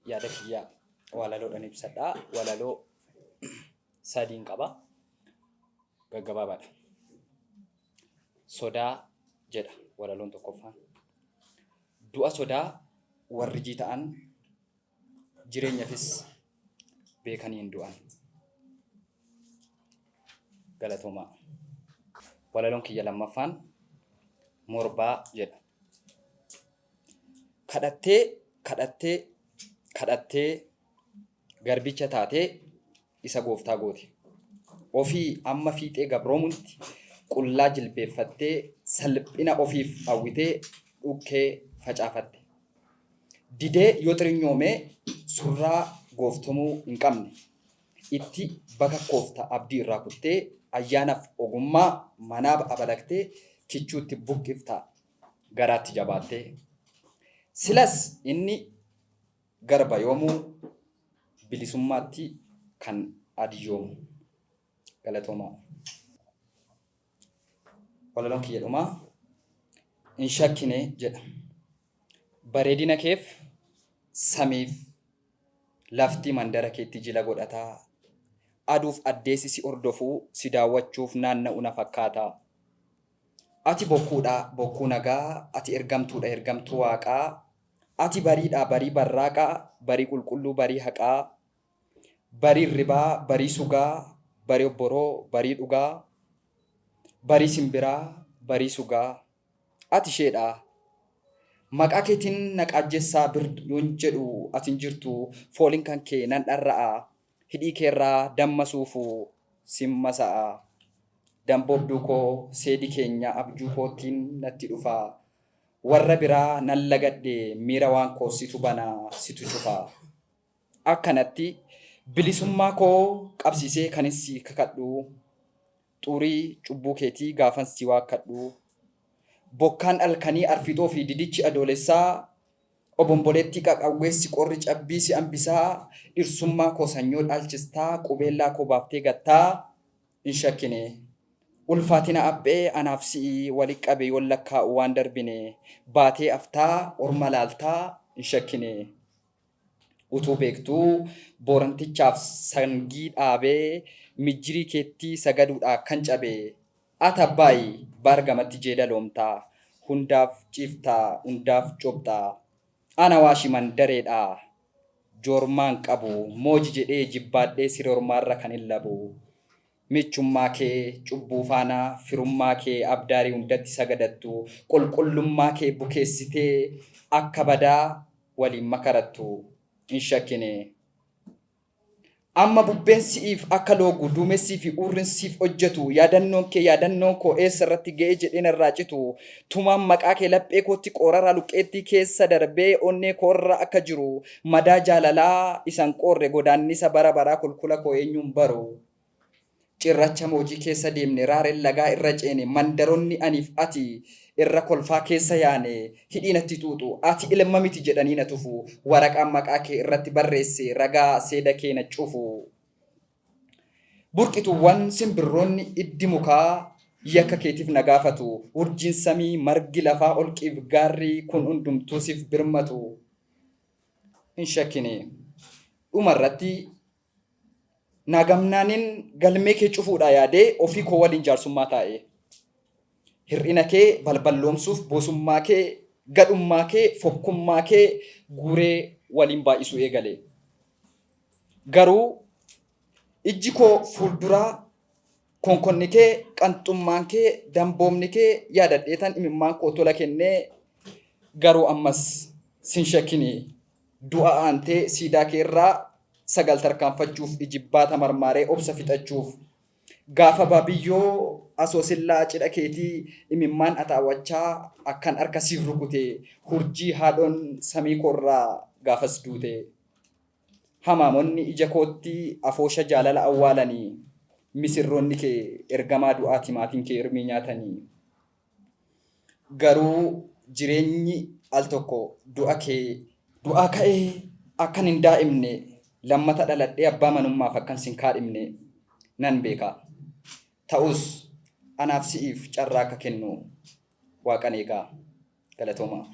Yaada kiyyaa walaloodhaan ibsadhaa. Walaloo sadiin qaba. Gaggabaabaadha. Sodaa jedha walaloon tokkoffaan. Du'a sodaa warri jiita'an jireenyaafis beekanii hin du'an. Galatoomaa. Walaloon kiyya lammaffaan morbaa jedha. Kadhattee garbicha taatee isa gooftaa goote. Ofii amma fiixee gabroomutti qullaa jilbeeffattee salphina ofiif hawwitee dhukkee facaafatte. Didee yoo xirinyoomee surraa gooftomuu hin qabne itti baka koofta abdii irraa kuttee ayyaanaaf ogummaa manaaf abalaqtee kichuutti buqqiftaa garaatti jabaattee. Silas inni garba yoomuu bilisummaatti kan adiyoomu. Galatoomaa. Walaloon kiyya dhumaa hin shakkine jedha. Bareedina keef samiif lafti mandara keetti jila godhataa. Aduuf addeessi si hordofuu si daawwachuuf naanna'u na fakkaataa. Ati bokkuudha bokkuu nagaa, ati ergamtuudha ergamtuu waaqaa. Ati bariidha barii barraaqaa, barii qulqulluu barii haqaa. Barii ribaa barii sugaa, barii obboroo barii dhugaa. Barii simbiraa barii sugaa. Ati isheedha. Maqaa keetiin naqaajjessaa yoon jedhu ati hin jirtu fooliin kan kee nan dharra'a. Hidhii keerraa dammasuufu simmasa'a. Damboobduu koo seedii keenya abjuu kootiin natti dhufaa. Warra biraa nan lagadhe miira waan koo situ banaa situ cufaa. Akkanatti bilisummaa koo qabsiisee kanis kakadhu. Xurii cubbuu keetii gaafan si waakkadhu. Bokkaan halkanii arfixoo fi didichi adoolessaa. Obomboleetti qaqawweessi qorri cabbii si hambisaa. Dhirsummaa koo sanyoo dhaalchistaa qubeellaa koo baaftee gattaa. Hin shakkine. Ulfaatina abbee anaaf si'i walitti qabe yoon lakkaa'u waan darbine. Baatee aftaa orma laaltaa hin shakkine. Utuu beektuu boorantichaaf sangii dhaabee mijjirii keetti sagaduudhaa kan cabe. Ati abbaayi baargamatti jeedaloomtaa. Hundaaf ciiftaa hundaaf cobxaa. Ana waashi mandareedhaa. Joormaan qabu mooji jedhee jibbaadhee siree ormaarra kan hin labu. Michummaa kee cubbuu faanaa firummaa kee abdaarii hundatti sagadattu. Qulqullummaa kee bukeessitee akka badaa waliin makarattu. Hin shakkine. Amma bubbeen si'iif akka loogu duumessii fi urriin siif hojjetu. Yaadannoon koo eessa irratti ga'ee jedheen irraa citu. Tumaan maqaa kee laphee kootti qooraraa luqqeettii keessa darbee onnee koorra akka jiru. Madaa jaalalaa isan qoorre godaannisa bara baraa kulkula koo eenyuun baru. Cirracha moojii keessa deemne raareen lagaa irra ceene mandaroonni aniif ati irra kolfaa keessa yaane hidhiinatti tuutu ati ilma miti jedhanii na tufu waraqaan maqaa kee irratti barreesse ragaa seeda kee na cufu. Burqituuwwan simbirroonni iddi mukaa yakka keetiif na gaafatu. Urjiin samii margi lafaa olqiif gaarri kun hundumtuu siif birmatu. Hin shakkine. Dhumarratti Naagamnaaniin galmee kee cufuudha yaadee ofii koo waliin jaarsummaa taa'e. Hir'ina kee balballoomsuuf boosummaa kee gadhummaa kee fokkummaa kee guuree waliin baay'isuu eegale. Garuu ijji koo fuulduraa konkonni kee qanxummaan kee damboomni kee yaadadheetan imimmaan koo tola kennee garuu ammas sin shakkini du'a aantee siidaa kee irraa sagal tarkaanfachuuf ijibbaata marmaaree obsa fixachuuf gaafa babiyyoo asoosillaa cidha keetii imimmaan ataawachaa akkan harka siif rukute hurjii haadhoon samii koorraa gaafas duute. Hamaamonni ija kootti afoosha jaalala awwaalanii misirroonni kee ergamaa du'aati maatiin kee hirmii nyaatanii. Garuu jireenyi al tokko du'aa ka'ee akkan hin daa'imne lammata dhaladhee abbaa manummaaf akkan sin kaadhimne nan beeka. ta'us anaaf si'iif carraa akka kennu Waaqan eegaa. Galatoomaa.